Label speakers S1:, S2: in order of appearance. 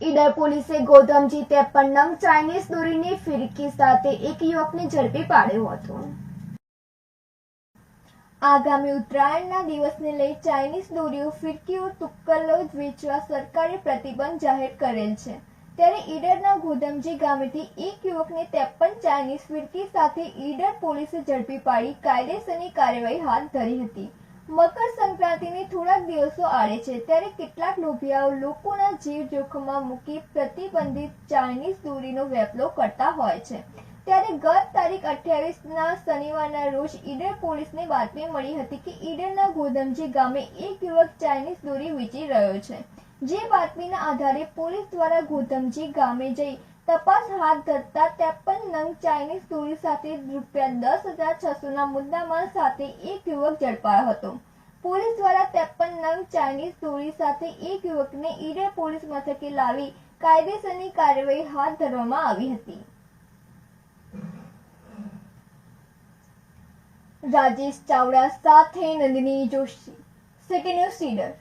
S1: ઈડર પોલીસે ગોધમજી 53 નંગ ચાઇનીઝ દોરીની ફિરકી સાથે એક યુવકને ઝડપી પાડ્યો હતો। આગામી ઉત્તરાયણના દિવસને લઈ ચાઇનીઝ દોરીઓ, ફિરકીઓ, તુક્કલો વેચવા સરકારે પ્રતિબંધ જાહેર કરેલ છે। ત્યારે ઈડરના ગોધમજી ગામેથી એક યુવકને 53 ચાઇનીઝ ફિરકી સાથે ઈડર પોલીસે ઝડપી પાડી કાયદેસરની કાર્યવાહી હાથ ધરી હતી। મકર સંક્રાંતિને થોડાક દિવસો આડે છે ત્યારે કેટલાક લોભિયાઓ લોકોના જીવ જોખમમાં મૂકી પ્રતિબંધિત ચાઇનીઝ દોરીનો વેપલો કરતા હોય છે। ત્યારે ગત તારીખ 28ના શનિવારના રોજ ઈડર પોલીસને બાતમી મળી હતી કે ઈડરના ગોધમજી ગામે એક યુવક ચાઇનીઝ દોરી વેચી રહ્યો છે। જે બાતમીના આધારે પોલીસ દ્વારા ગોધમજી ગામે જઈ તપાસ હાથ ધરતા 53 નંગ ચાઇનીઝ દોરી સાથે ₹10,600ના મુદ્દામાલ સાથે એક યુવક ઝડપાયો હતો। પોલીસ દ્વારા 53 નંગ ચાઇનીઝ દોરી સાથે એક યુવકને ઈડર પોલીસ મથકે લાવી કાયદેસરની કાર્યવાહી હાથ ધરવામાં આવી હતી। રાજેશ ચાવડા સાથે નંદિની જોશી, સિટી ન્યૂઝ ઈડર।